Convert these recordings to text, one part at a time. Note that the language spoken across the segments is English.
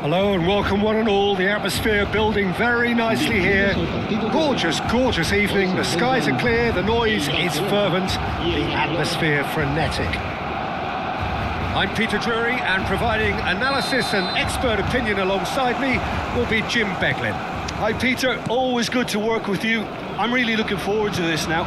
Hello and welcome one and all. The atmosphere building very nicely here. Gorgeous, gorgeous evening. The skies are clear, the noise is fervent, the atmosphere frenetic. I'm Peter Drury, and providing analysis and expert opinion alongside me will be Jim Beglin. Hi Peter, always good to work with you. I'm really looking forward to this now.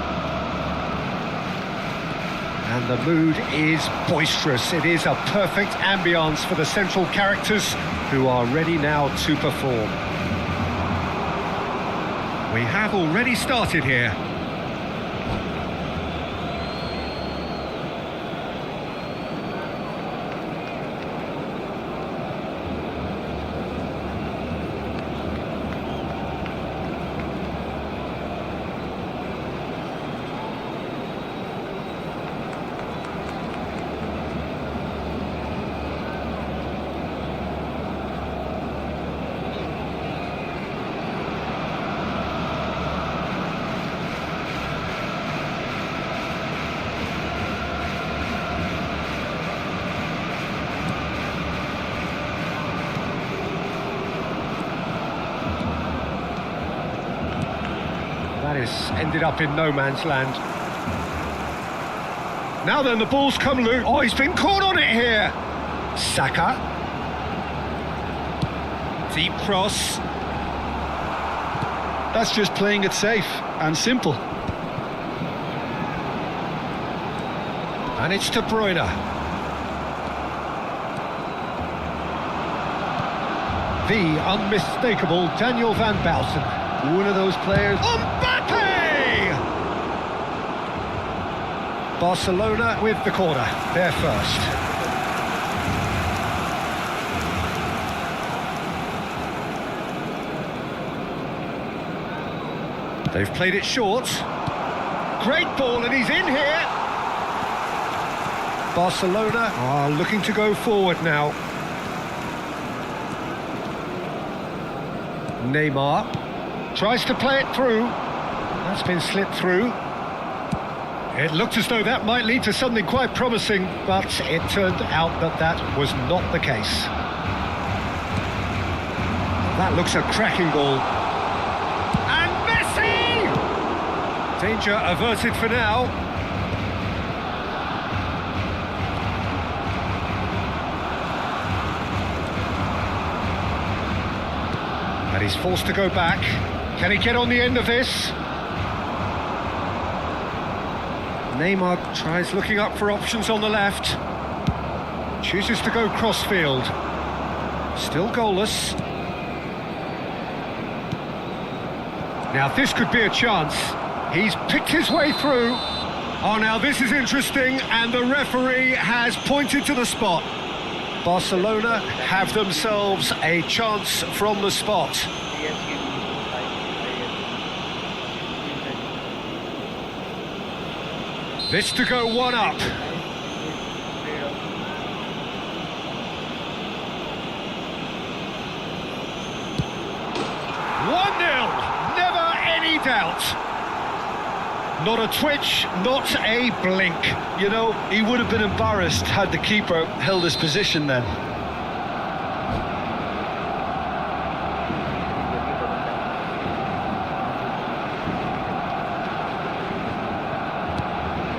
And the mood is boisterous. It is a perfect ambience for the central characters who are ready now to perform. We have already started here. That has ended up in no man's land. Now then, the ball's come loose. Oh, he's been caught on it here. Saka. Deep cross. That's just playing it safe and simple. And it's De Bruyne. The unmistakable Daniel van Baalsen. One of those players. Mbappe! Barcelona with the corner. They're first. They've played it short. Great ball, and he's in here. Barcelona are looking to go forward now. Neymar tries to play it through. That's been slipped through. It looked as though that might lead to something quite promising, but it turned out that that was not the case. That looks a cracking ball. And Messi! Danger averted for now. And he's forced to go back. Can he get on the end of this? Neymar tries looking up for options on the left. Chooses to go crossfield. Still goalless. Now this could be a chance. He's picked his way through. Oh, now this is interesting, and the referee has pointed to the spot. Barcelona have themselves a chance from the spot. This to go one up. 1-0, never any doubt. Not a twitch, not a blink. You know, he would have been embarrassed had the keeper held his position then.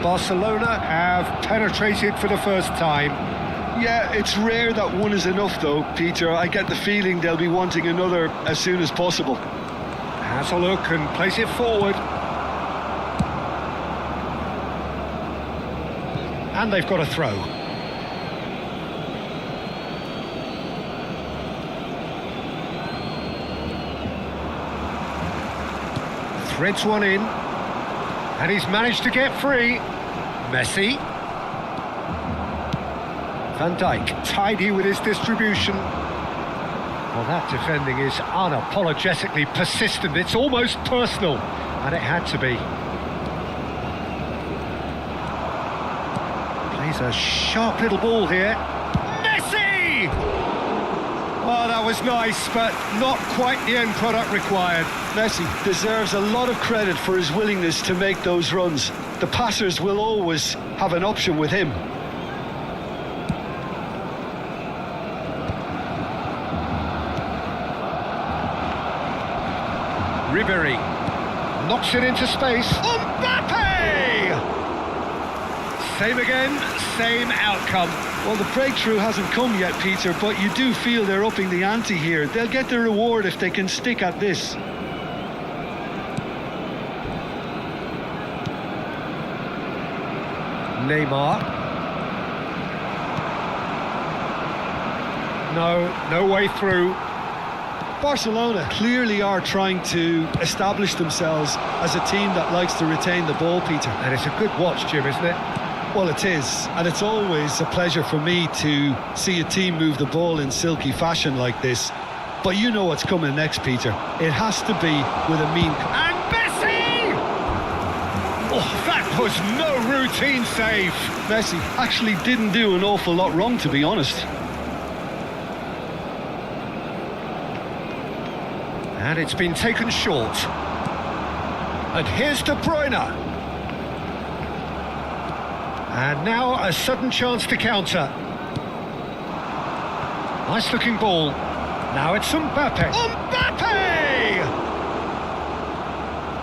Barcelona have penetrated for the first time. Yeah, it's rare that one is enough though, Peter. I get the feeling they'll be wanting another as soon as possible. Has a look and plays it forward. And they've got a throw. Threads one in. And he's managed to get free. Messi. Van Dijk, tidy with his distribution. Well, that defending is unapologetically persistent. It's almost personal, and it had to be. Plays a sharp little ball here. Messi! Oh, that was nice, but not quite the end product required. Messi deserves a lot of credit for his willingness to make those runs. The passers will always have an option with him. Ribery knocks it into space. Mbappe! Same again, same outcome. Well, the breakthrough hasn't come yet, Peter, but you do feel they're upping the ante here. They'll get their reward if they can stick at this. Neymar. No way through. Barcelona clearly are trying to establish themselves as a team that likes to retain the ball, Peter. And it's a good watch, Jim, isn't it? Well, it is, and it's always a pleasure for me to see a team move the ball in silky fashion like this. But you know what's coming next, Peter. It has to be with a mean... And Messi! Oh, that was no routine save. Messi actually didn't do an awful lot wrong, to be honest. And it's been taken short. And here's De Bruyne. And now a sudden chance to counter. Nice looking ball. Now it's Mbappe. Mbappe!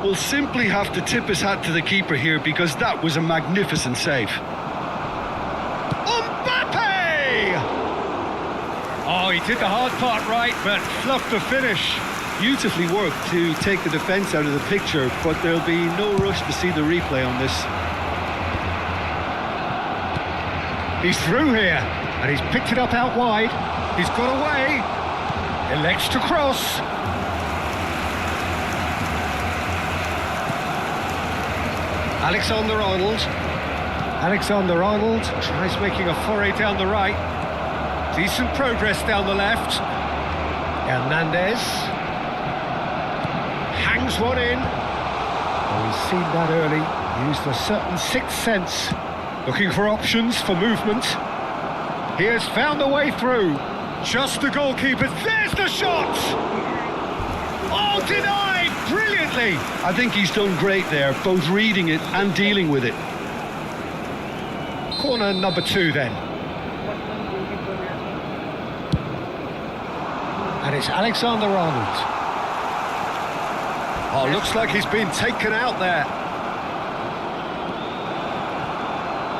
We'll simply have to tip his hat to the keeper here because that was a magnificent save. Mbappe! Oh, he did the hard part right, but fluffed the finish. Beautifully worked to take the defence out of the picture, but there'll be no rush to see the replay on this. He's through here, and he's picked it up out wide. He's got away. Elects to cross. Alexander-Arnold. Alexander-Arnold tries making a foray down the right. Decent progress down the left. Hernandez. Hangs one in. Oh, he's seen that early. Used a certain sixth sense. Looking for options for movement. He has found a way through. Just the goalkeeper. There's the shot! Oh, denied! Brilliantly! I think he's done great there, both reading it and dealing with it. Corner number 2 then. And it's Alexander-Arnold. Oh, looks like he's been taken out there.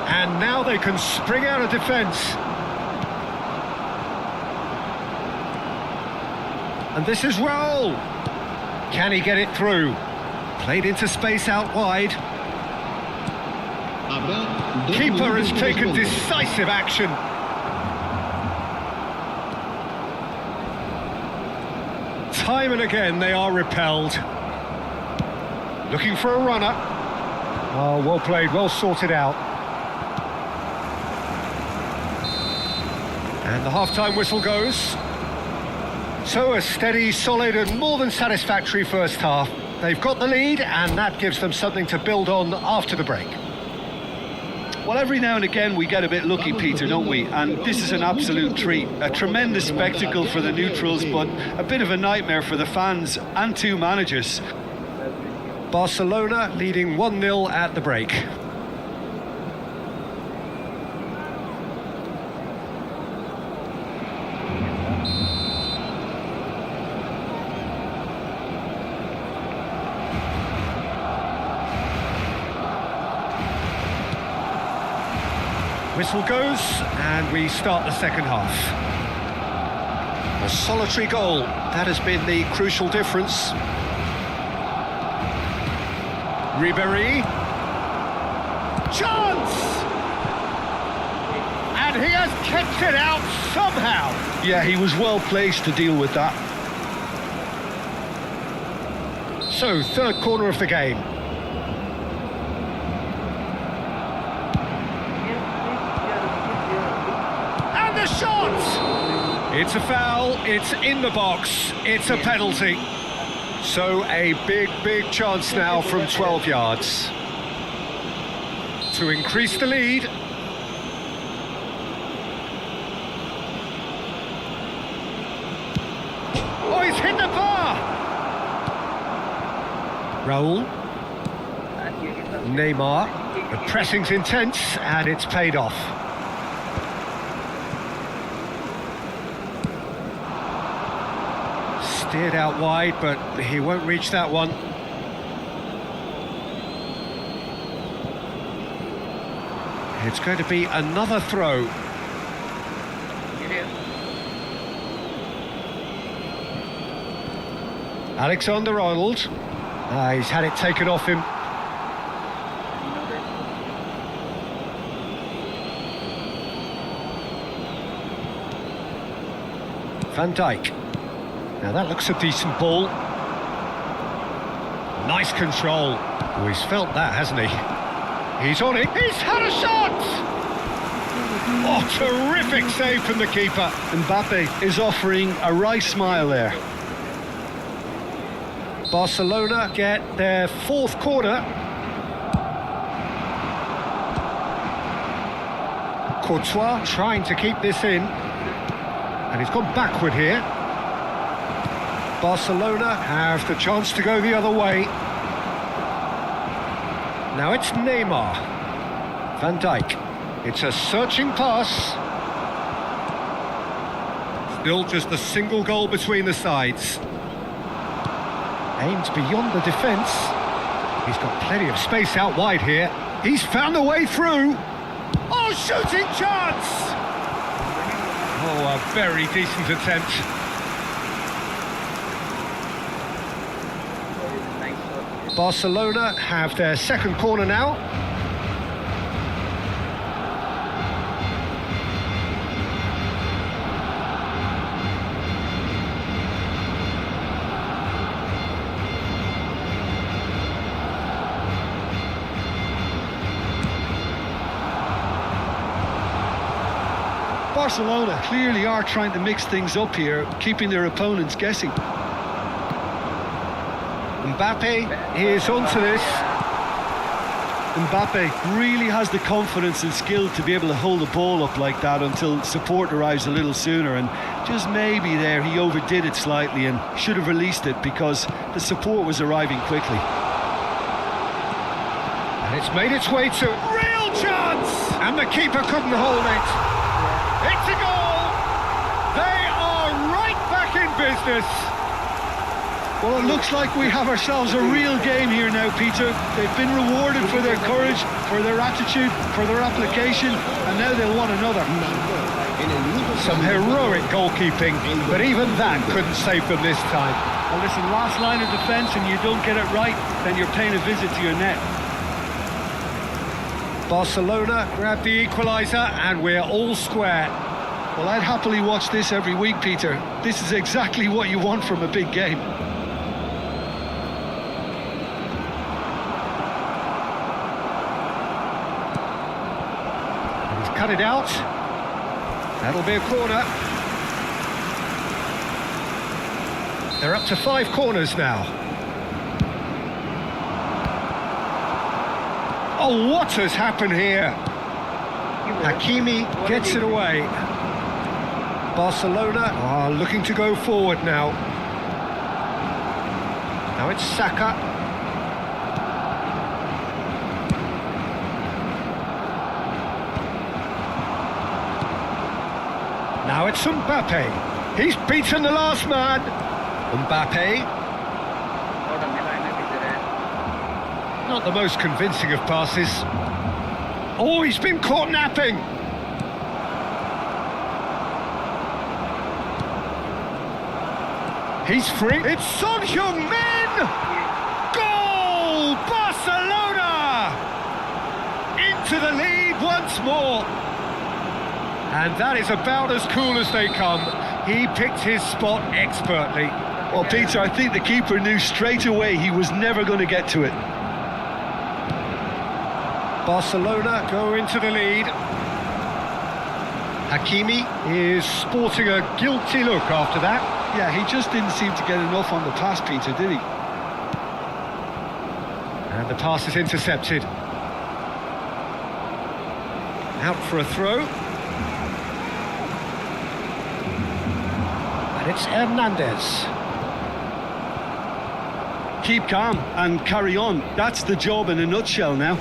And now they can spring out of defence. And this is Raul. Can he get it through? Played into space out wide. Keeper has taken decisive action. Time and again they are repelled. Looking for a runner. Oh, well played, well sorted out. And the half-time whistle goes. So a steady, solid and more than satisfactory first half. They've got the lead and that gives them something to build on after the break. Well, every now and again we get a bit lucky, Peter, don't we? And this is an absolute treat. A tremendous spectacle for the neutrals, but a bit of a nightmare for the fans and two managers. Barcelona leading 1-0 at the break. Whistle goes, and we start the second half. A solitary goal, that has been the crucial difference. Ribery. Chance! And he has kept it out somehow. Yeah, he was well placed to deal with that. So, third corner of the game. Shot! It's a foul, it's in the box, it's a penalty. So a big chance now from 12 yards. To increase the lead. Oh, he's hit the bar! Raul. Neymar. The pressing's intense and it's paid off. Steered out wide, but he won't reach that one. It's going to be another throw. Alexander-Arnold. He's had it taken off him. Van Dijk. Now that looks a decent ball. Nice control. Oh, he's felt that, hasn't he? He's on it. He's had a shot! Oh, terrific save from the keeper. Mbappe is offering a right smile there. Barcelona get their fourth corner. Courtois trying to keep this in. And he's gone backward here. Barcelona have the chance to go the other way. Now it's Neymar. Van Dijk. It's a searching pass. Still just a single goal between the sides. Aimed beyond the defence. He's got plenty of space out wide here. He's found a way through. Oh, shooting chance! Oh, a very decent attempt. Barcelona have their second corner now. Barcelona clearly are trying to mix things up here, keeping their opponents guessing. Mbappe is onto this. Mbappe really has the confidence and skill to be able to hold the ball up like that until support arrives a little sooner, and just maybe there he overdid it slightly and should have released it because the support was arriving quickly. And it's made its way to real chance! And the keeper couldn't hold it. It's a goal! They are right back in business. Well, it looks like we have ourselves a real game here now, Peter. They've been rewarded for their courage, for their attitude, for their application, and now they'll want another. Some heroic goalkeeping, but even that couldn't save them this time. Well, listen, last line of defence and you don't get it right, then you're paying a visit to your net. Barcelona grab the equaliser and we're all square. Well, I'd happily watch this every week, Peter. This is exactly what you want from a big game. Cut it out. That'll be a corner. They're up to 5 corners now. Oh, what has happened here? Hakimi gets it away. Barcelona are looking to go forward now. Now it's Saka. Now it's Mbappe. He's beaten the last man. Mbappe. Not the most convincing of passes. Oh, he's been caught napping. He's free. It's Son Heung-min! Goal! Barcelona! Into the lead once more. And that is about as cool as they come. He picked his spot expertly. Well, Peter, I think the keeper knew straight away he was never going to get to it. Barcelona go into the lead. Hakimi is sporting a guilty look after that. Yeah, he just didn't seem to get enough on the pass, Peter, did he? And the pass is intercepted. Out for a throw. And it's Hernandez. Keep calm and carry on. That's the job in a nutshell now.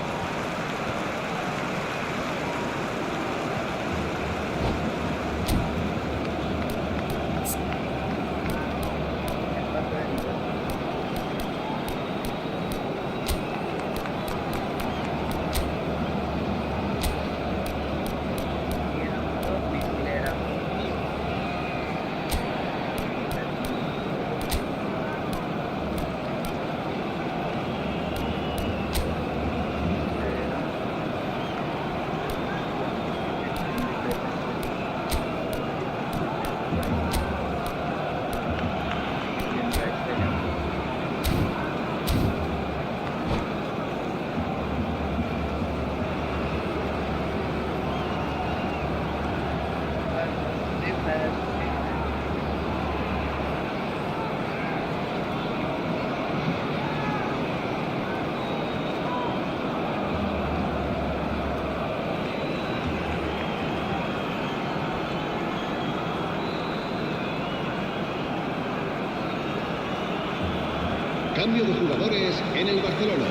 Cambio de jugadores en el Barcelona.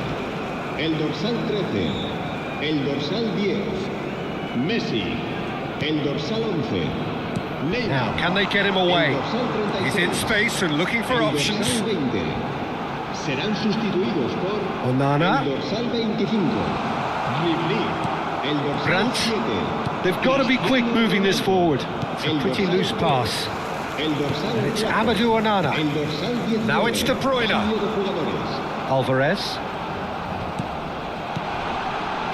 El dorsal 13, el dorsal 10, Messi, el dorsal 11, Neymar. Now, can they get him away? He's in space and looking for options. Serán sustituidos por Onana. el dorsal 25, Ribli, el dorsal Brandt. 7. They've got to be quick moving this forward. It's a pretty loose pass. El dorsal And it's 4, Amadou Onana. el dorsal 19. Now it's De Bruyne. Cambio de jugadores. Alvarez.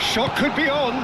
Shot could be on.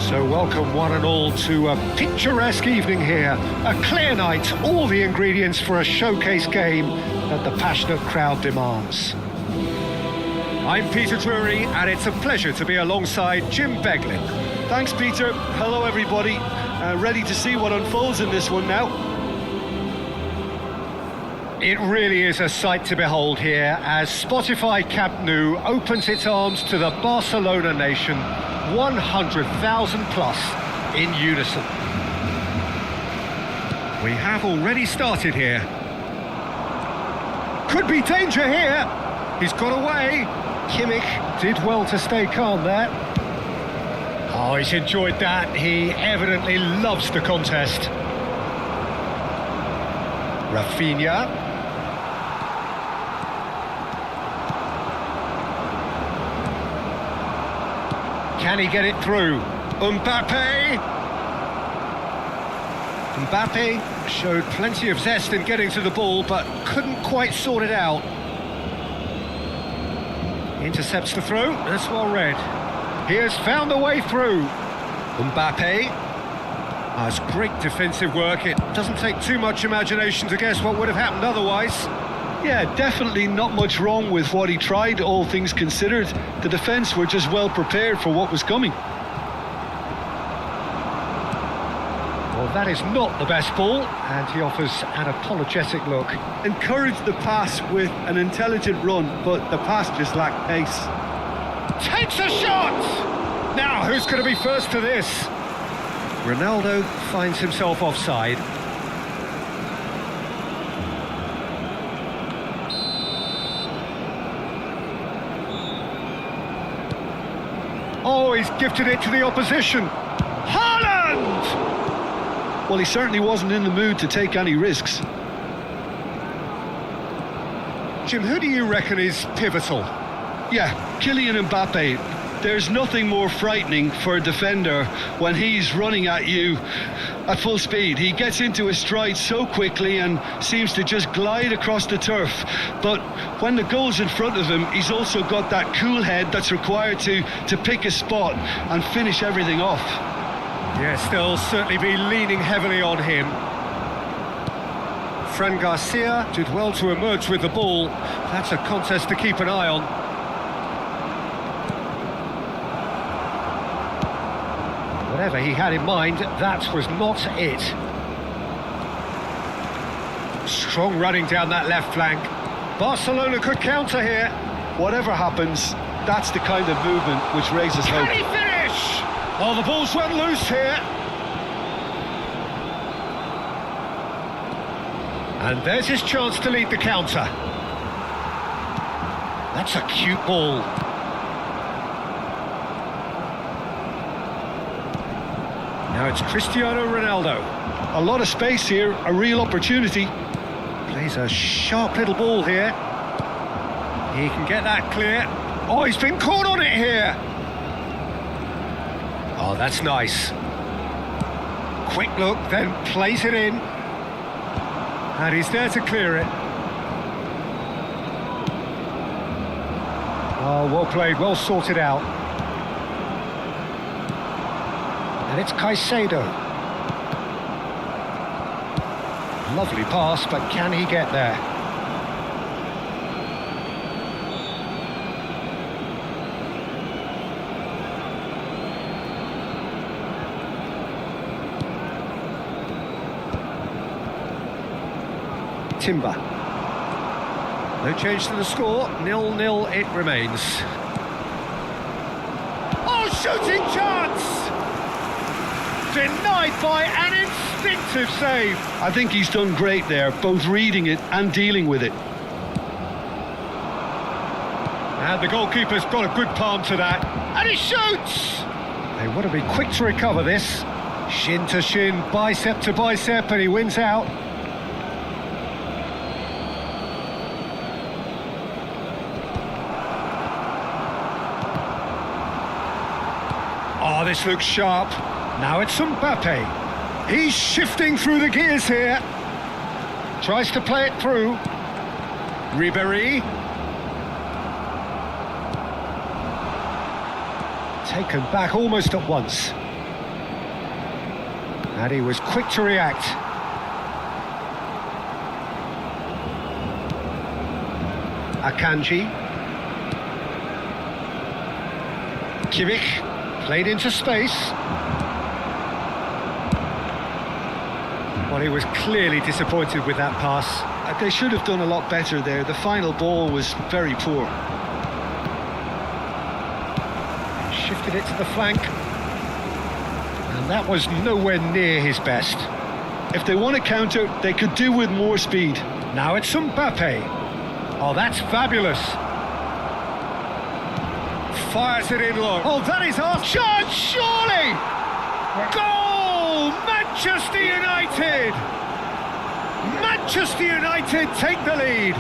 So welcome one and all to a picturesque evening here. A clear night, all the ingredients for a showcase game that the passionate crowd demands. I'm Peter Drury, and it's a pleasure to be alongside Jim Beglin. Thanks, Peter. Hello, everybody. Ready to see what unfolds in this one now. It really is a sight to behold here as Spotify Camp Nou opens its arms to the Barcelona nation, 100,000 plus in unison. We have already started here. Could be danger here. He's got away. Kimmich did well to stay calm there. Oh, he's enjoyed that. He evidently loves the contest. Rafinha. Can he get it through? Mbappe showed plenty of zest in getting to the ball, but couldn't quite sort it out. Intercepts the throw, that's well read. He has found a way through. Mbappe. That's great defensive work. It doesn't take too much imagination to guess what would have happened otherwise. Yeah, definitely not much wrong with what he tried, all things considered. The defence were just well prepared for what was coming. Well, that is not the best ball, and he offers an apologetic look. Encouraged the pass with an intelligent run, but the pass just lacked pace. Takes a shot! Now, who's going to be first to this? Ronaldo finds himself offside. Oh, he's gifted it to the opposition. Haaland! Well, he certainly wasn't in the mood to take any risks. Jim, who do you reckon is pivotal? Yeah, Kylian Mbappe. There's nothing more frightening for a defender when he's running at you at full speed. He gets into his stride so quickly and seems to just glide across the turf. But when the goal's in front of him, he's also got that cool head that's required to pick a spot and finish everything off. Yes, they'll certainly be leaning heavily on him. Fran Garcia did well to emerge with the ball. That's a contest to keep an eye on. Whatever he had in mind, that was not it. Strong running down that left flank. Barcelona could counter here. Whatever happens, that's the kind of movement which raises hope. Can he finish? Oh, the ball's run loose here. And there's his chance to lead the counter. That's a cute ball. Now it's Cristiano Ronaldo. A lot of space here, a real opportunity. Plays a sharp little ball here. He can get that clear. Oh, he's been caught on it here. Oh, that's nice. Quick look, then plays it in. And he's there to clear it. Oh, well played, well sorted out. And it's Caicedo. Lovely pass, but can he get there? Timber. No change to the score, 0-0 it remains. Oh, shooting chance! Denied by an instinctive save. I think he's done great there, both reading it and dealing with it. And the goalkeeper's got a good palm to that. And he shoots! They want to be quick to recover this. Shin to shin, bicep to bicep, and he wins out. Oh, this looks sharp. Now it's Mbappe. He's shifting through the gears here. Tries to play it through. Ribéry. Taken back almost at once. And he was quick to react. Akanji. Kimmich played into space. Well, he was clearly disappointed with that pass. They should have done a lot better there. The final ball was very poor. Shifted it to the flank. And that was nowhere near his best. If they want to counter, they could do with more speed. Now it's Mbappe. Oh, that's fabulous. Fires it in low. Oh, that is our chance, surely! Goal! Manchester United! Manchester United take the lead.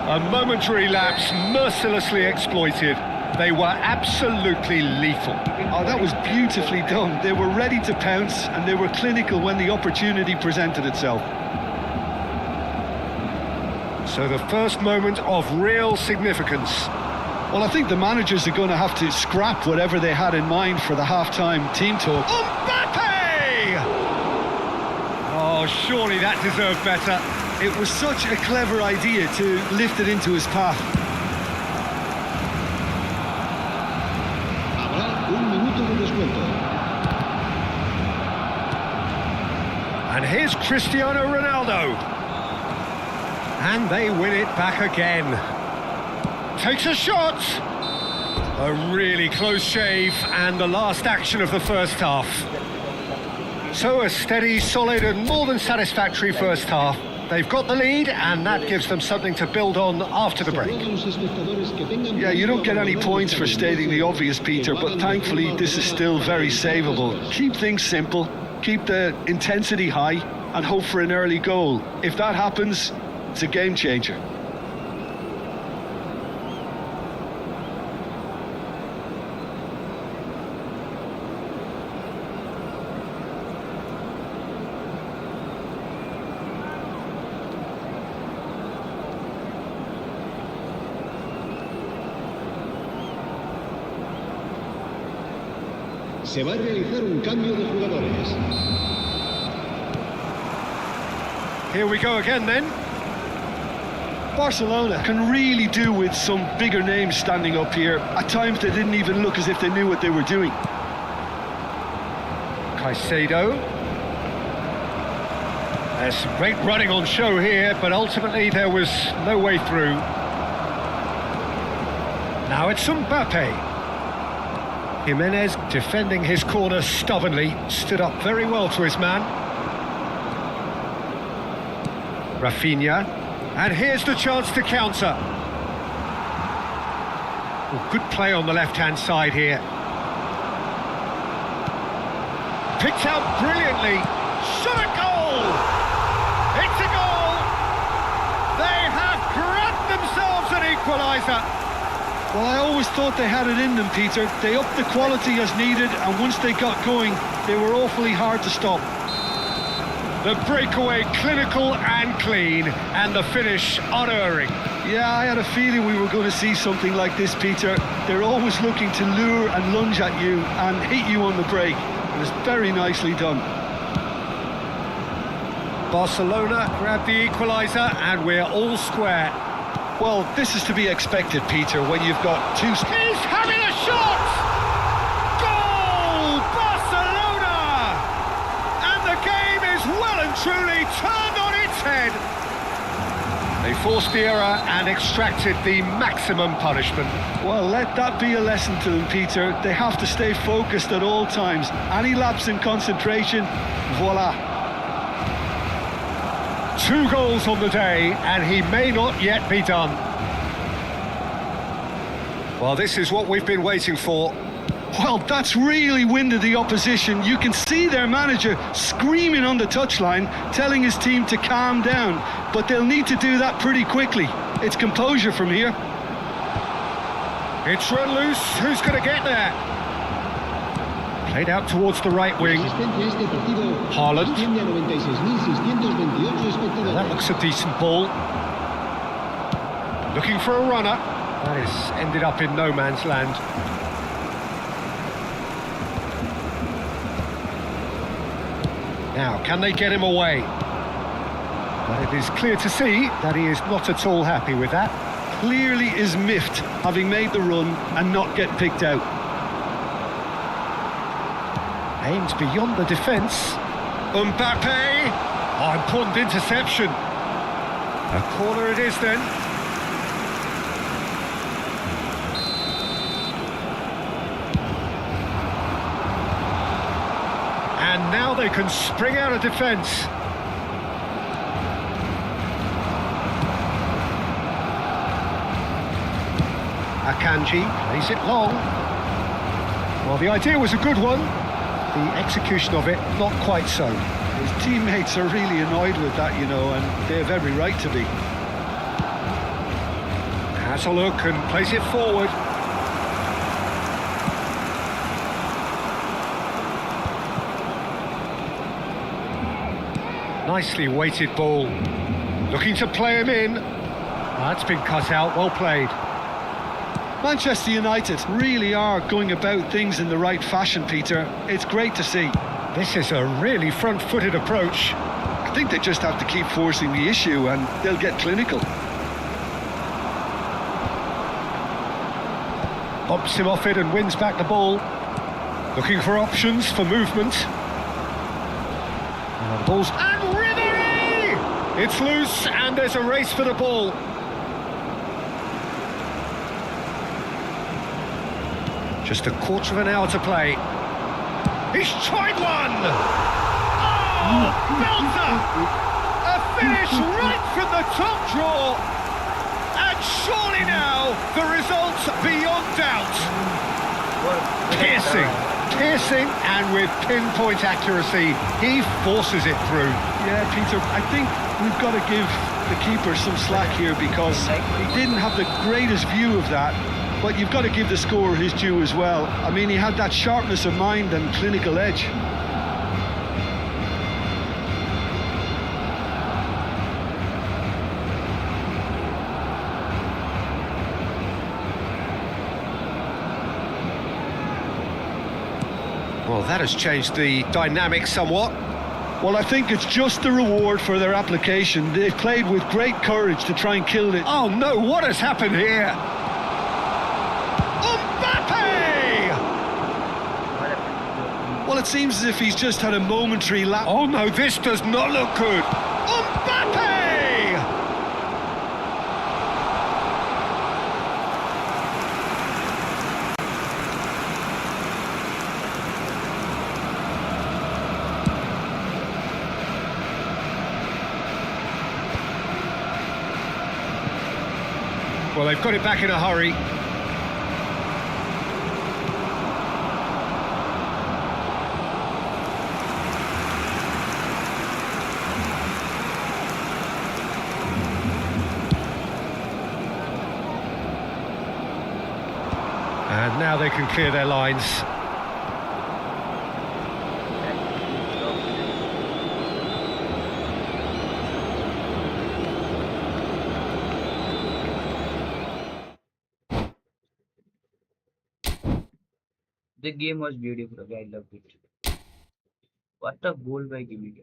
A momentary lapse mercilessly exploited. They were absolutely lethal. Oh, that was beautifully done. They were ready to pounce and they were clinical when the opportunity presented itself. So the first moment of real significance. Well, I think the managers are going to have to scrap whatever they had in mind for the half-time team talk. Mbappe! Oh, surely that deserved better. It was such a clever idea to lift it into his path. Habrá un minuto de descuento. And here's Cristiano Ronaldo. And they win it back again. Takes a shot. A really close shave and the last action of the first half. So a steady, solid and more than satisfactory first half. They've got the lead and that gives them something to build on after the break. Yeah, you don't get any points for stating the obvious, Peter, but thankfully this is still very savable. Keep things simple, keep the intensity high and hope for an early goal. If that happens, it's a game changer. Se va a realizar un cambio de jugadores. Here we go again then. Barcelona can really do with some bigger names standing up here. At times they didn't even look as if they knew what they were doing. Caicedo. There's some great running on show here, but ultimately there was no way through. Now it's Mbappe. Jimenez defending his corner stubbornly, stood up very well to his man. Rafinha, and here's the chance to counter. Oh, good play on the left-hand side here. Picked out brilliantly. Shot a goal! It's a goal! They have grabbed themselves an equaliser. Well, I always thought they had it in them, Peter. They upped the quality as needed, and once they got going, they were awfully hard to stop. The breakaway clinical and clean, and the finish unerring. Yeah, I had a feeling we were going to see something like this, Peter. They're always looking to lure and lunge at you and hit you on the break. It was very nicely done. Barcelona grabbed the equaliser, and we're all square. Well, this is to be expected, Peter, when you've got two... He's having a shot! Goal! Barcelona! And the game is well and truly turned on its head. They forced the error and extracted the maximum punishment. Well, let that be a lesson to them, Peter. They have to stay focused at all times. Any lapse in concentration, voila. 2 goals on the day, and he may not yet be done. Well, this is what we've been waiting for. Well, that's really winded the opposition. You can see their manager screaming on the touchline, telling his team to calm down. But they'll need to do that pretty quickly. It's composure from here. It's run loose. Who's going to get there? Played out towards the right wing. Haaland. Well, that looks a decent ball. Looking for a runner. That has ended up in no man's land. Now, can they get him away? But it is clear to see that he is not at all happy with that. Clearly is miffed, having made the run and not get picked out. Aimed beyond the defence. Mbappe! Oh, important interception. A corner it is then. And now they can spring out of defence. Akanji plays it long. Well, the idea was a good one. The execution of it, not quite so. His teammates are really annoyed with that, you know, and they have every right to be. Has a look and plays it forward. Nicely weighted ball. Looking to play him in. That's been cut out, well played. Manchester United really are going about things in the right fashion, Peter. It's great to see. This is a really front-footed approach. I think they just have to keep forcing the issue and they'll get clinical. Bumps him off it and wins back the ball. Looking for options for movement. And the ball's... And Ribery! It's loose and there's a race for the ball. Just a quarter of an hour to play. He's tried one! Oh, belter! A finish right from the top draw! And surely now, the result's beyond doubt. Piercing, and with pinpoint accuracy, he forces it through. Yeah, Peter, I think we've got to give the keeper some slack here because he didn't have the greatest view of that. But you've got to give the scorer his due as well. I mean, he had that sharpness of mind and clinical edge. Well, that has changed the dynamic somewhat. Well, I think it's just the reward for their application. They've played with great courage to try and kill it. Oh no, what has happened here? Well, it seems as if he's just had a momentary lapse. Oh no, this does not look good. Mbappe! Well, they've got it back in a hurry. And now they can clear their lines. The game was beautiful. I loved it. What a goal by Jimmy.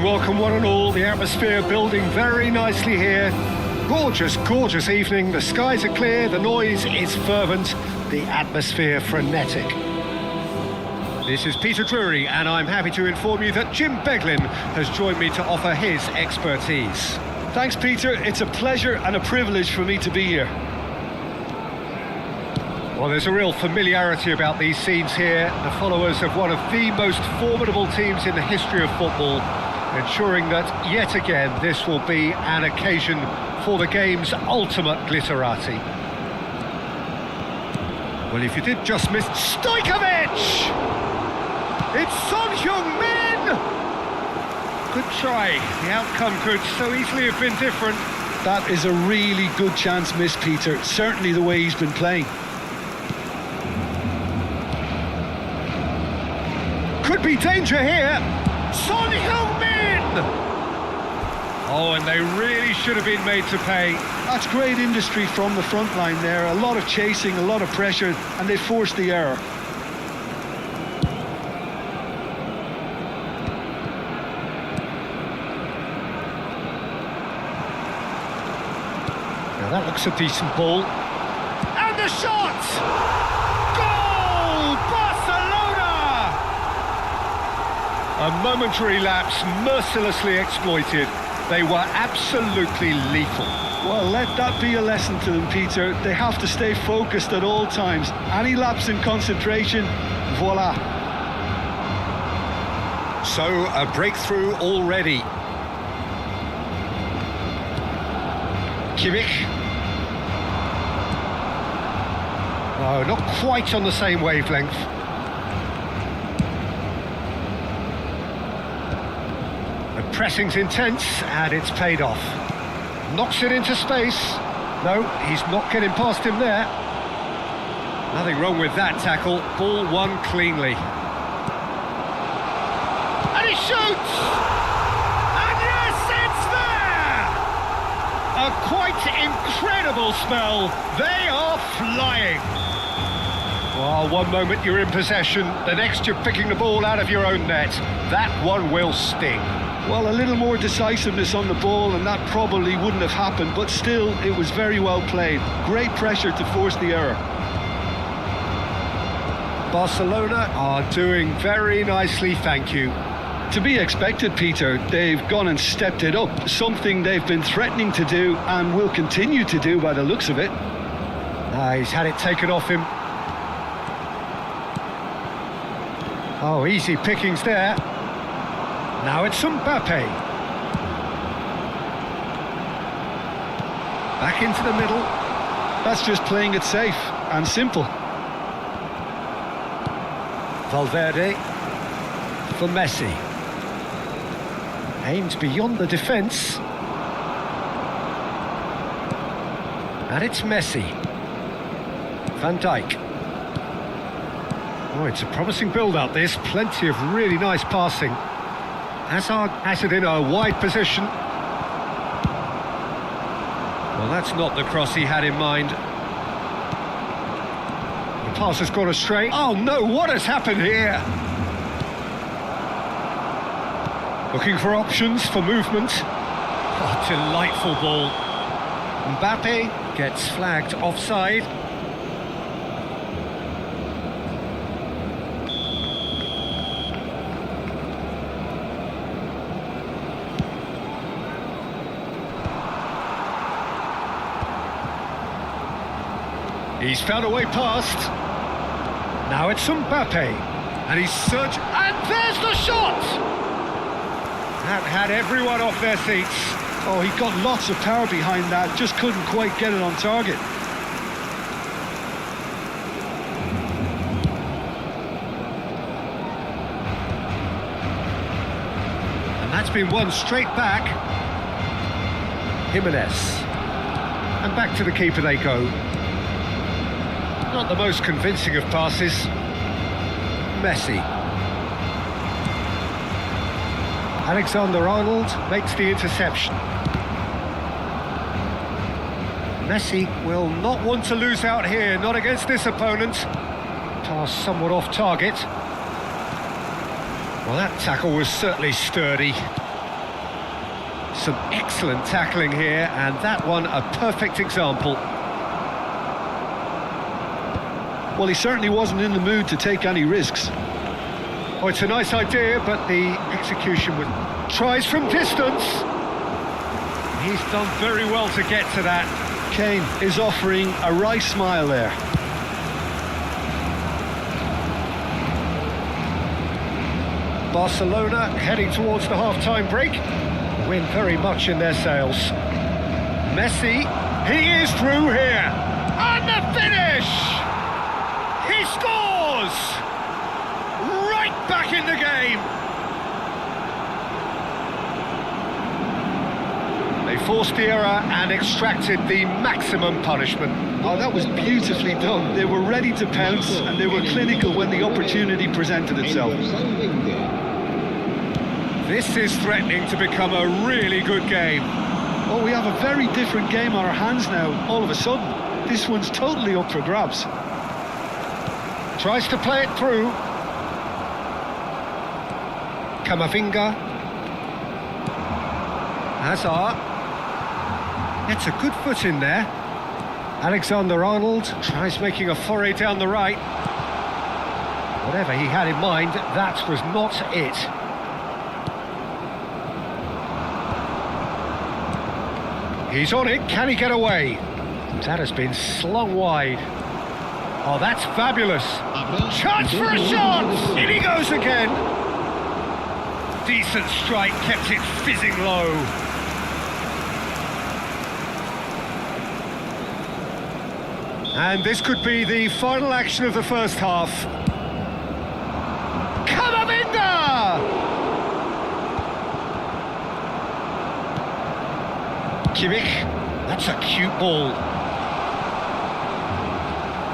welcome one and all. The atmosphere building very nicely here. Gorgeous, gorgeous evening. The skies are clear, the noise is fervent, the atmosphere frenetic. This is Peter Drury, and I'm happy to inform you that Jim Beglin has joined me to offer his expertise. Thanks, Peter. It's a pleasure and a privilege for me to be here. Well, there's a real familiarity about these scenes here. The followers of one of the most formidable teams in the history of football, ensuring that yet again this will be an occasion for the game's ultimate glitterati. Well, if you did just miss Stojkovic! It's Son Heung-min! Good try. The outcome could so easily have been different. That is a really good chance missed, Peter. Certainly the way he's been playing. Could be danger here. Son Heung-min! Oh, and they really should have been made to pay. That's great industry from the front line there. A lot of chasing, a lot of pressure, and they forced the error. Now that looks a decent ball. And the shot! Goal! Barcelona! A momentary lapse mercilessly exploited. They were absolutely lethal. Well, let that be a lesson to them, Peter. They have to stay focused at all times. Any lapse in concentration, voila. So, a breakthrough already. Kimmich. Oh, not quite on the same wavelength. Pressing's intense, and it's paid off. Knocks it into space. No, he's not getting past him there. Nothing wrong with that tackle. Ball won cleanly. And he shoots! And yes, it's there! A quite incredible spell. They are flying. Well, one moment you're in possession, the next you're picking the ball out of your own net. That one will sting. Well, a little more decisiveness on the ball and that probably wouldn't have happened, but still, it was very well played. Great pressure to force the error. Barcelona are doing very nicely, thank you. To be expected, Peter. They've gone and stepped it up, something they've been threatening to do and will continue to do by the looks of it. He's had it taken off him. Oh, easy pickings there. Now it's Mbappe. Back into the middle. That's just playing it safe and simple. Valverde for Messi. Aims beyond the defence. And it's Messi. Van Dijk. Oh, it's a promising build-up, this. Plenty of really nice passing. Hazard has it in a wide position. Well, that's not the cross he had in mind. The pass has gone astray. Oh no, what has happened here? Looking for options for movement. Oh, delightful ball. Mbappe gets flagged offside. He's found a way past. Now it's Mbappe. And he's searching. And there's the shot! That had everyone off their seats. Oh, he got lots of power behind that, just couldn't quite get it on target. And that's been won straight back. Jimenez. And back to the keeper they go. Not the most convincing of passes. Messi. Alexander-Arnold makes the interception. Messi will not want to lose out here, not against this opponent. Pass somewhat off target. Well, that tackle was certainly sturdy. Some excellent tackling here, and that one a perfect example. Well, he certainly wasn't in the mood to take any risks. Oh, it's a nice idea, but the execution was... Tries from distance. He's done very well to get to that. Kane is offering a wry smile there. Barcelona heading towards the half-time break. The wind very much in their sails. Messi, he is through here. And the finish! He scores! Right back in the game. They forced the error and extracted the maximum punishment. Oh, that was beautifully done. They were ready to pounce and they were clinical when the opportunity presented itself. This is threatening to become a really good game. Oh, we have a very different game on our hands now, all of a sudden. This one's totally up for grabs. Tries to play it through. Camavinga. Hazard. Gets a good foot in there. Alexander-Arnold tries making a foray down the right. Whatever he had in mind, that was not it. He's on it, can he get away? That has been slung wide. Oh, that's fabulous. Chance for a shot! In he goes again. Decent strike, kept it fizzing low. And this could be the final action of the first half. Camavinga! Kimmich, that's a cute ball.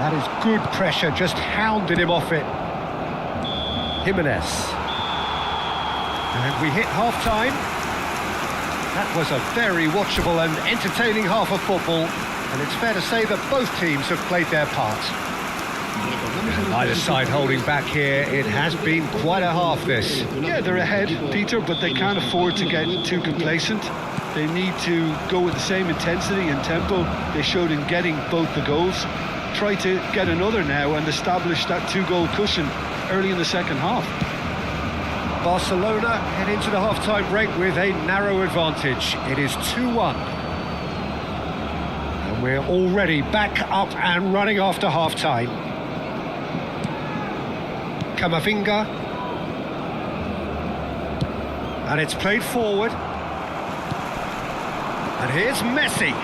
That is good pressure, just hounded him off it. Jimenez. And we hit half-time. That was a very watchable and entertaining half of football, and it's fair to say that both teams have played their part. Either side holding back here, it has been quite a half this. Yeah, they're ahead, Peter, but they can't afford to get too complacent. They need to go with the same intensity and tempo they showed in getting both the goals. Try to get another now and establish that two-goal cushion early in the second half. Barcelona head into the half-time break with a narrow advantage. It is 2-1. And we're already back up and running after half-time. Camavinga. And it's played forward. And here's Messi.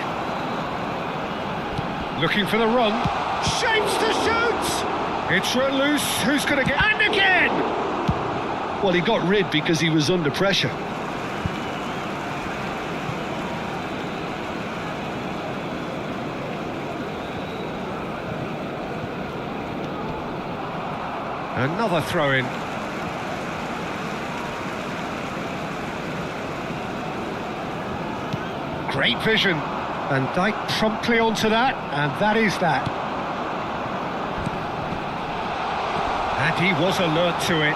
Looking for the run. Shapes to shoot! It's run loose. Who's going to get... And again! Well, he got rid because he was under pressure. Another throw-in. Great vision. Van Dijk promptly onto that, and that is that. And he was alert to it.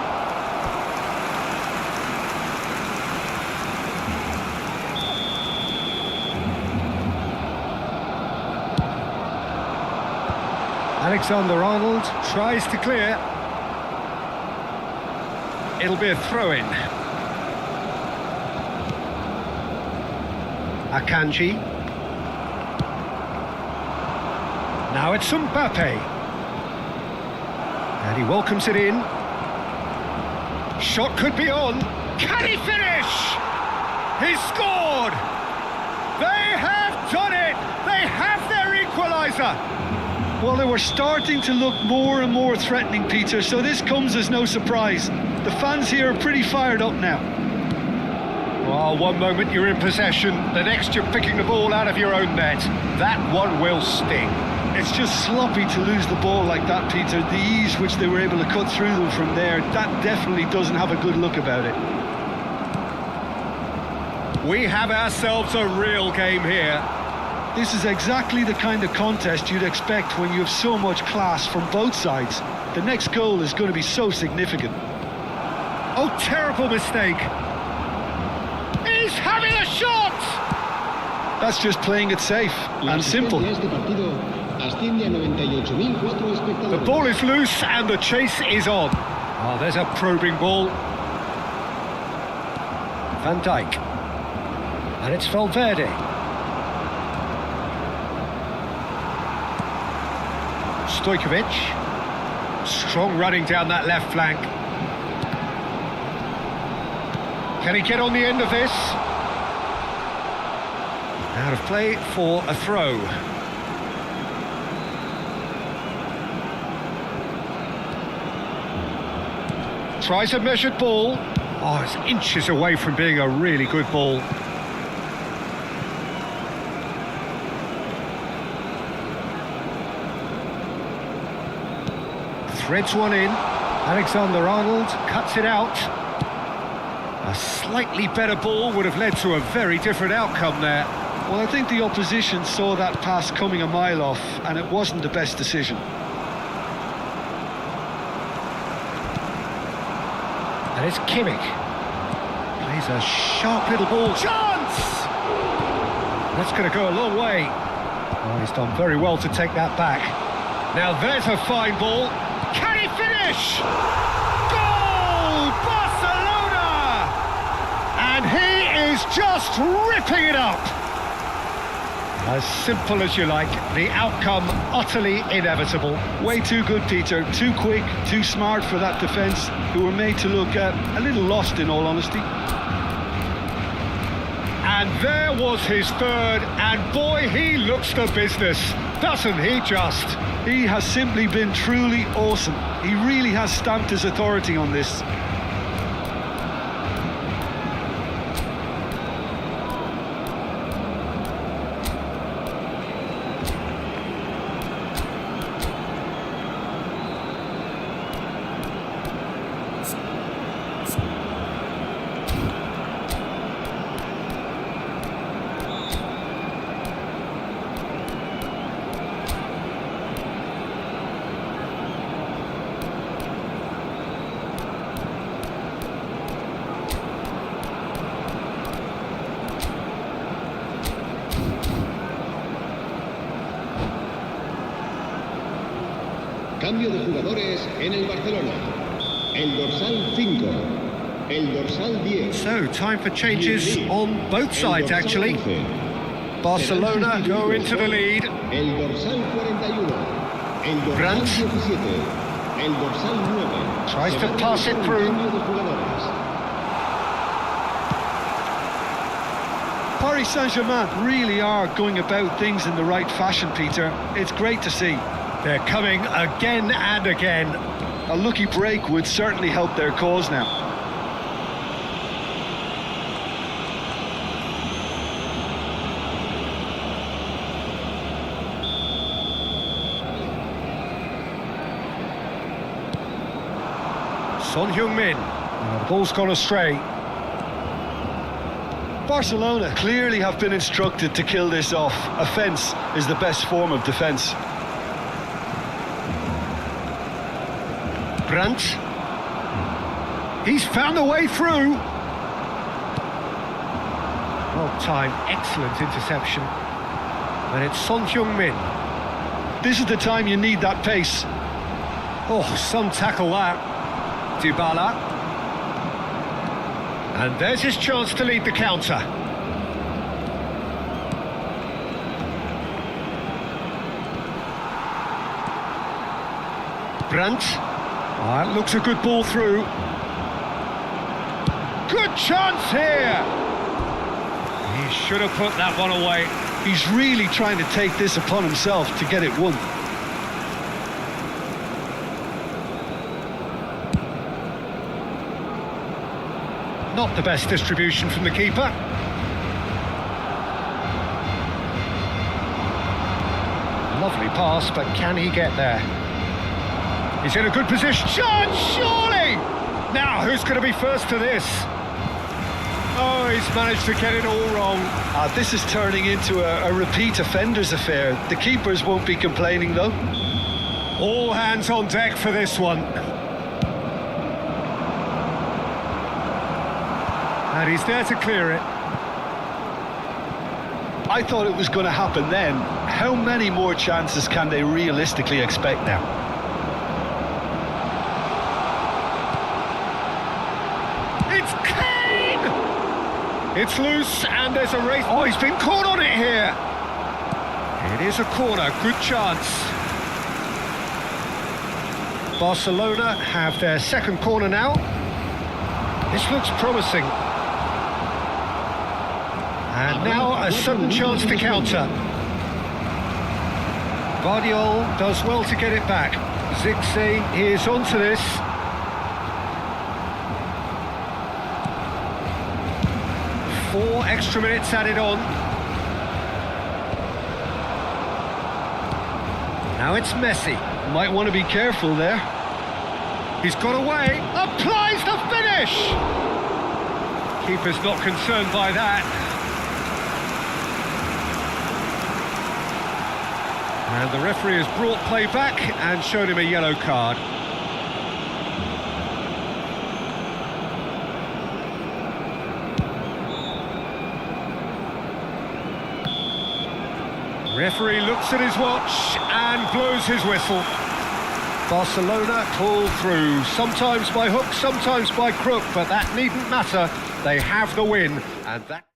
Alexander-Arnold tries to clear. It'll be a throw-in. Akanji. Now it's Mbappe. And he welcomes it in. Shot could be on. Can he finish? He scored! They have done it! They have their equaliser! Well, they were starting to look more and more threatening, Peter, so this comes as no surprise. The fans here are pretty fired up now. Well, one moment you're in possession, the next you're picking the ball out of your own net. That one will sting. It's just sloppy to lose the ball like that, Peter. The ease which they were able to cut through them from there, that definitely doesn't have a good look about it. We have ourselves a real game here. This is exactly the kind of contest you'd expect when you have so much class from both sides. The next goal is going to be so significant. Oh, terrible mistake. He's had having a shot! That's just playing it safe La and simple. asistencia a este partido asciende a 98.004 espectadores. The ball is loose and the chase is on. Oh, there's a probing ball. Van Dijk. And it's Valverde. Stojkovic. Strong running down that left flank. Can he get on the end of this? Out of play for a throw. Tries a measured ball. Oh, it's inches away from being a really good ball. Threads one in. Alexander-Arnold cuts it out. A slightly better ball would have led to a very different outcome there. Well, I think the opposition saw that pass coming a mile off, and it wasn't the best decision. And it's Kimmich. Plays a sharp little ball. Chance! That's going to go a long way. Oh, he's done very well to take that back. Now there's a fine ball. Can he finish? Goal! Barcelona! And he is just ripping it up. As simple as you like, the outcome utterly inevitable. Way too good, Peter. Too quick, too smart for that defence, who were made to look a little lost, in all honesty. And there was his third, and boy, he looks the business, doesn't he just? He has simply been truly awesome. He really has stamped his authority on this. Cambio de jugadores en el Barcelona. El dorsal 5. El dorsal 10. So, time for changes on both sides, El dorsal actually. 11. Barcelona go into the lead. El dorsal 41. El dorsal Brandt. 17. El dorsal 9. Tries Se to va a pass it realizar un through. cambio de jugadores. Paris Saint-Germain really are going about things in the right fashion, Peter. It's great to see. They're coming again and again. A lucky break would certainly help their cause now. Son Heung-min. The ball's gone astray. Barcelona clearly have been instructed to kill this off. Offence is the best form of defence. Brandt. He's found a way through. Well timed, excellent interception. And it's Son Heung-min. This is the time you need that pace. Oh, some tackle that. Dybala. And there's his chance to lead the counter. Brandt. Oh, that looks a good ball through. Good chance here. He should have put that one away. He's really trying to take this upon himself to get it won. Not the best distribution from the keeper. Lovely pass, but can he get there? He's in a good position. Chance, surely! Now, who's going to be first to this? Oh, he's managed to get it all wrong. This is turning into a repeat offenders affair. The keepers won't be complaining, though. All hands on deck for this one. And he's there to clear it. I thought it was going to happen then. How many more chances can they realistically expect now? It's Kane! It's loose and there's a race. Oh, he's been caught on it here. It is a corner, good chance. Barcelona have their second corner now. This looks promising. And now a sudden chance to counter. Guardiol does well to get it back. Zirkzee is onto this. Four extra minutes added on. Now it's Messi. Might want to be careful there. He's got away. Applies the finish! Keeper's not concerned by that. And the referee has brought play back and showed him a yellow card. Referee looks at his watch and blows his whistle. Barcelona pull through, sometimes by hook, sometimes by crook, but that needn't matter. They have the win, and that...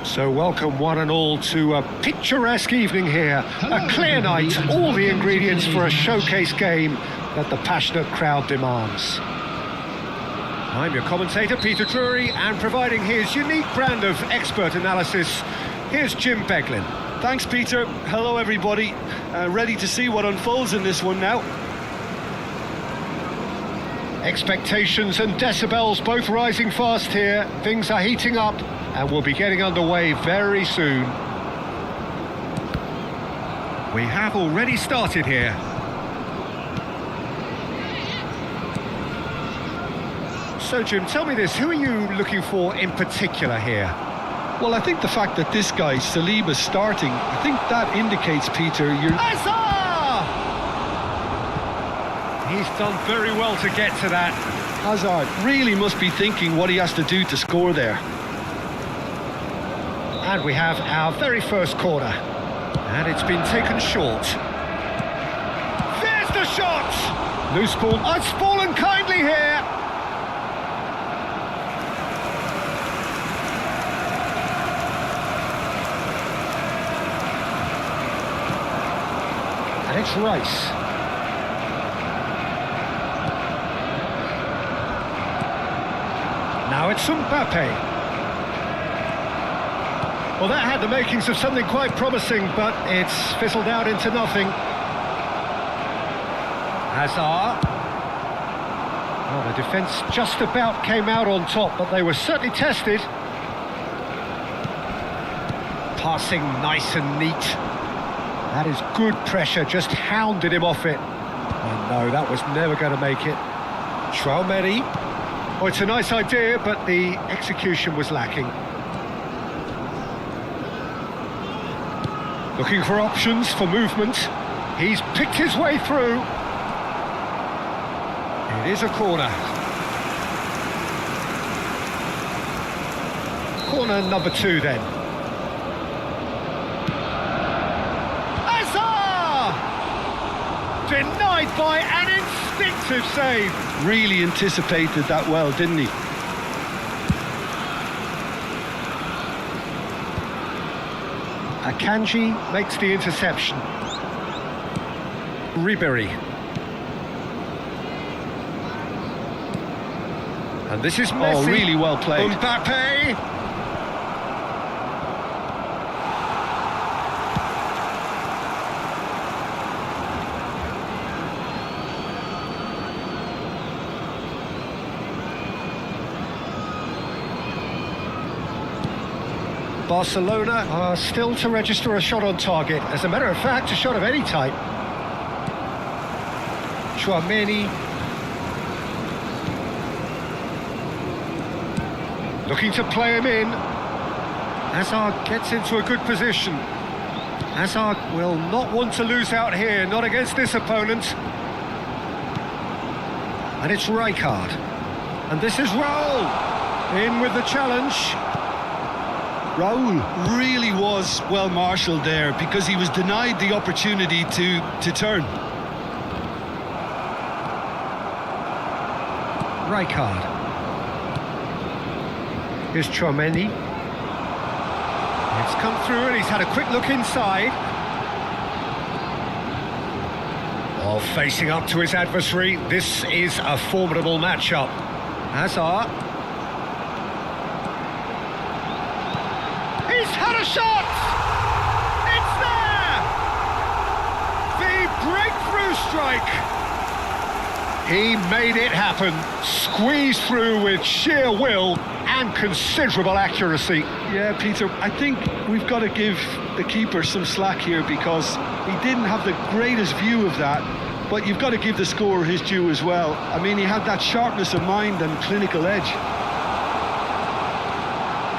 So welcome one and all to a picturesque evening here. A clear night, all the ingredients for a showcase game that the passionate crowd demands. I'm your commentator, Peter Drury, and providing his unique brand of expert analysis, here's Jim Beglin. Thanks, Peter. Hello, everybody. Ready to see what unfolds in this one now. Expectations and decibels both rising fast here. Things are heating up and we'll be getting underway very soon. We have already started here. So Jim, tell me this, who are you looking for in particular here? Well, I think the fact that this guy, Saliba's starting, I think that indicates, Peter, you're... Hazard! He's done very well to get to that. Hazard really must be thinking what he has to do to score there. And we have our very first corner. And it's been taken short. There's the shot! Loose ball. Oh, it's fallen kindly here. And it's Rice. Now it's Mbappe. Well, that had the makings of something quite promising, but it's fizzled out into nothing. Hazard. Well, the defence just about came out on top, but they were certainly tested. Passing nice and neat. That is good pressure, just hounded him off it. Oh no, that was never going to make it. Traumeri. Oh, it's a nice idea, but the execution was lacking. Looking for options for movement. He's picked his way through. It is a corner. Corner number 2 then. Hazard! Denied by an instinctive save. Really anticipated that well, didn't he? Akanji makes the interception. Ribery. And this is Messi. Oh, really well played. Mbappe. Barcelona are still to register a shot on target. As a matter of fact, a shot of any type. Traumeri. Looking to play him in. Hazard gets into a good position. Hazard will not want to lose out here, not against this opponent. And it's Rijkaard. And this is Raul. In with the challenge. Raul really was well marshalled there because he was denied the opportunity to turn. Rijkaard. Here's Traumeri. It's come through and he's had a quick look inside. Oh, facing up to his adversary. This is a formidable matchup. Hazard. He's had a shot! It's there! The breakthrough strike! He made it happen. Squeezed through with sheer will and considerable accuracy. Yeah, Peter, I think we've got to give the keeper some slack here because he didn't have the greatest view of that, but you've got to give the scorer his due as well. I mean, he had that sharpness of mind and clinical edge.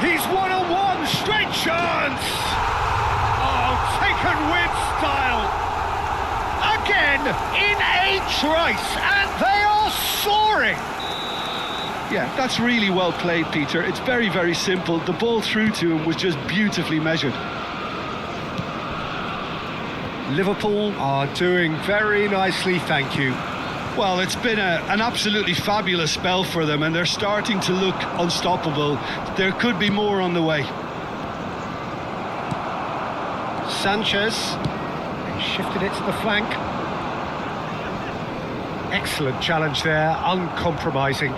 He's one-on-one, straight chance! Oh, taken with style! Again, in a trice, and they are soaring! Yeah, that's really well played, Peter. It's very, very simple. The ball through to him was just beautifully measured. Liverpool are doing very nicely, thank you. Well, it's been an absolutely fabulous spell for them, and they're starting to look unstoppable. There could be more on the way. Sanchez, he shifted it to the flank. Excellent challenge there, uncompromising.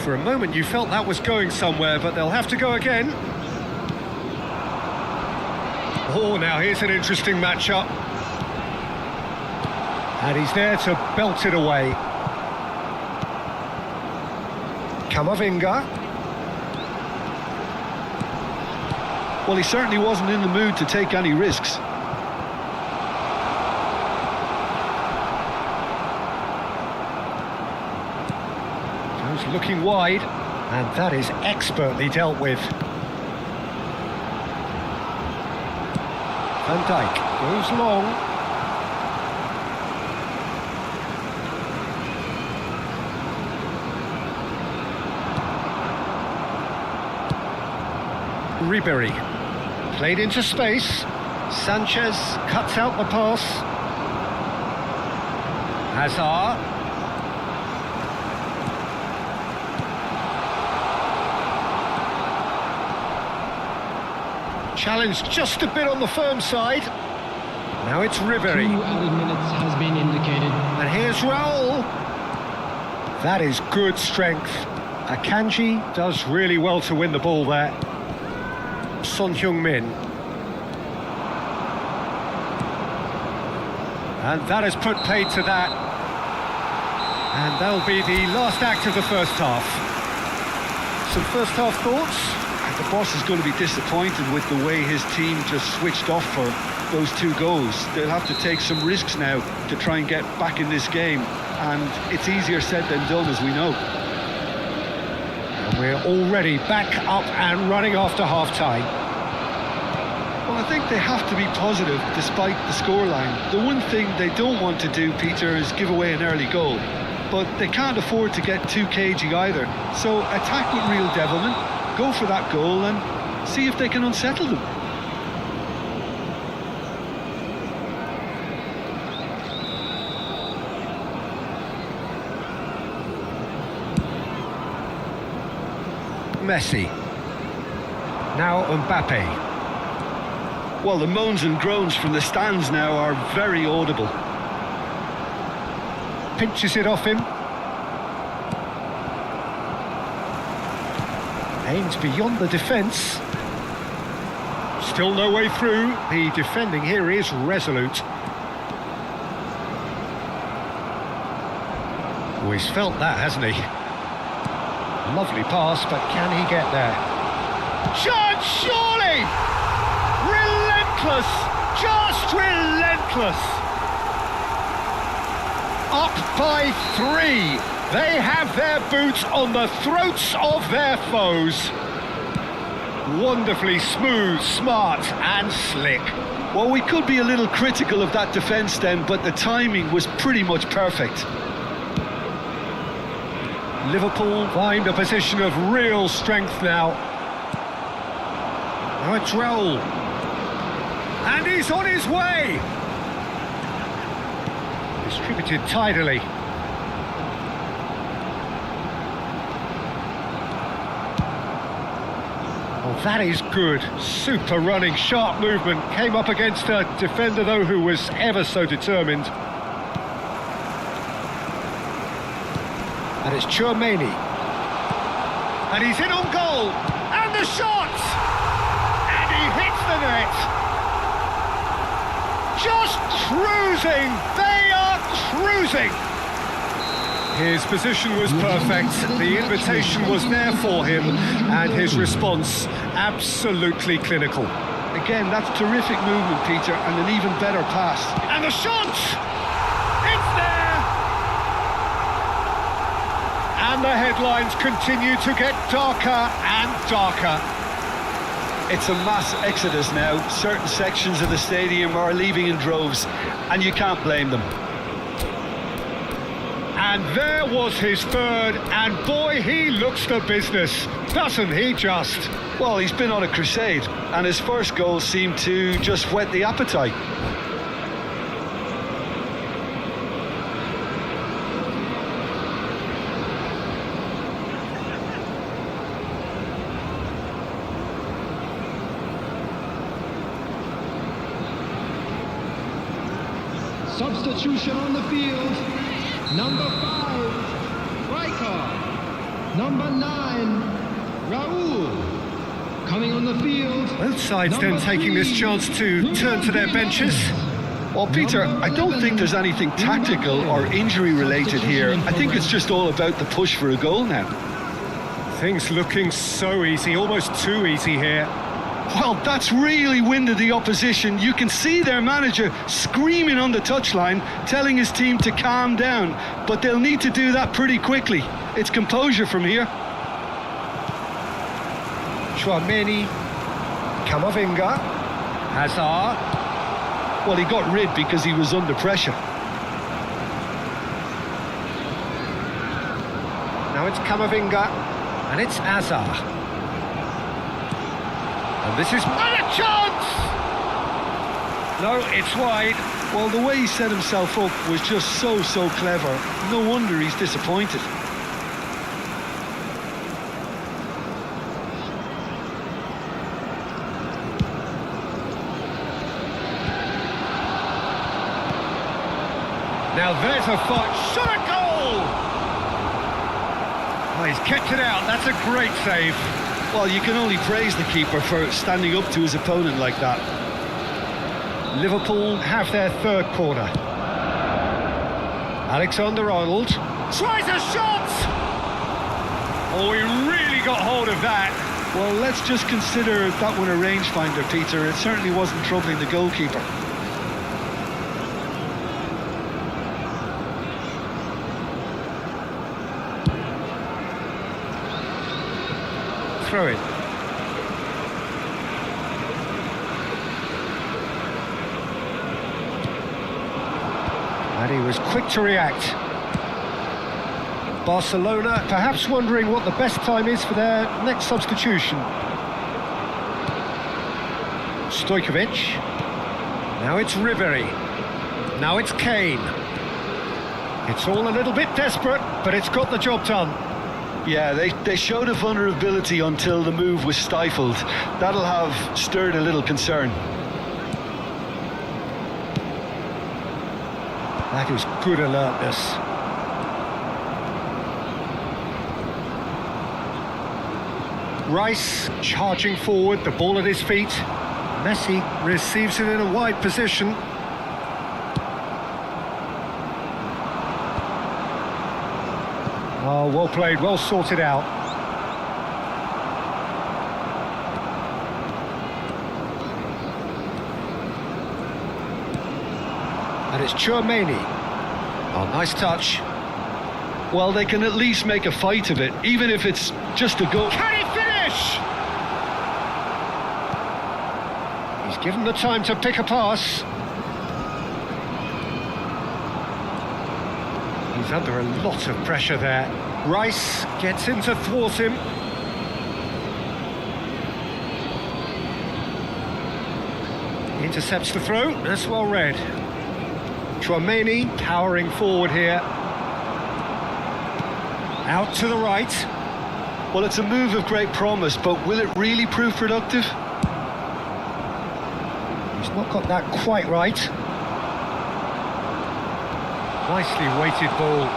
For a moment you felt that was going somewhere, but they'll have to go again. Oh, now here's an interesting matchup. And he's there to belt it away. Camavinga. Well, he certainly wasn't in the mood to take any risks. Goes looking wide, and that is expertly dealt with. Van Dijk goes long. Ribery played into space. Sanchez cuts out the pass. Hazard. Challenged just a bit on the firm side. Now it's Ribery. 2 added minutes has been indicated. And here's Raul. That is good strength. Akanji does really well to win the ball there. Son Heung-min. And that has put paid to that. And that'll be the last act of the first half. Some first half thoughts? The boss is going to be disappointed with the way his team just switched off for those 2 goals. They'll have to take some risks now to try and get back in this game, and it's easier said than done, as we know. And we're already back up and running after half-time. Well, I think they have to be positive despite the scoreline. The one thing they don't want to do, Peter, is give away an early goal. But they can't afford to get too cagey either. So attack with real devilment, go for that goal and see if they can unsettle them. Messi. Now Mbappe. Well, the moans and groans from the stands now are very audible. Pinches it off him. Aims beyond the defence. Still no way through. The defending here is resolute. Oh, he's felt that, hasn't he? Lovely pass, but can he get there? Chance, surely! Relentless! Just relentless! Up by 3. They have their boots on the throats of their foes. Wonderfully smooth, smart and slick. Well, we could be a little critical of that defence then, but the timing was pretty much perfect. Liverpool find a position of real strength now. Now it's Raul. And he's on his way! Distributed tidily. Oh, that is good. Super running, sharp movement. Came up against a defender, though, who was ever so determined. And it's Tchouaméni. And he's in on goal. And the shot! And he hits the net. Just cruising. They are cruising. His position was perfect. The invitation was there for him. And his response, absolutely clinical. Again, that's terrific movement, Peter, and an even better pass. And the shot! It's there! And the headlines continue to get darker and darker. It's a mass exodus now. Certain sections of the stadium are leaving in droves, and you can't blame them. And there was his third, and boy, he looks the business, doesn't he just? Well, he's been on a crusade, and his first goal seemed to just whet the appetite. Substitution on the field. Number 5, Riker. Number 9, Raul. Coming on the field. Both sides then taking this chance to turn to their benches. Well, Peter, I don't think there's anything tactical or injury related here. I think it's just all about the push for a goal now. Things looking so easy, almost too easy here. Well, that's really winded the opposition. You can see their manager screaming on the touchline, telling his team to calm down. But they'll need to do that pretty quickly. It's composure from here. Tchouaméni, Camavinga, Hazard, Well, he got rid because he was under pressure. Now it's Kamavinga, and it's Azar. And this is not a chance! No, it's wide. Well, the way he set himself up was just so clever. No wonder he's disappointed. Now there's a fight. Shot a goal! Oh, he's kept it out. That's a great save. Well, you can only praise the keeper for standing up to his opponent like that. Liverpool have their third corner. Alexander-Arnold tries a shot! Oh, he really got hold of that. Well, let's just consider that one a rangefinder, Peter. It certainly wasn't troubling the goalkeeper. Throw it. And he was quick to react. Barcelona perhaps wondering what the best time is for their next substitution. Stojkovic. Now it's Ribery. Now it's Kane. It's all a little bit desperate, but it's got the job done. Yeah, they showed a vulnerability until the move was stifled. That'll have stirred a little concern. That is good alertness. Rice charging forward, the ball at his feet. Messi receives it in a wide position. Oh, well played, well sorted out. And it's Tchouaméni. Oh, nice touch. Well, they can at least make a fight of it, even if it's just a goal. Can he finish? He's given the time to pick a pass. He's under a lot of pressure there. Rice gets in to thwart him. Intercepts the throw, that's well read. Tchouaméni powering forward here. Out to the right. Well, it's a move of great promise, but will it really prove productive? He's not got that quite right. Nicely weighted ball.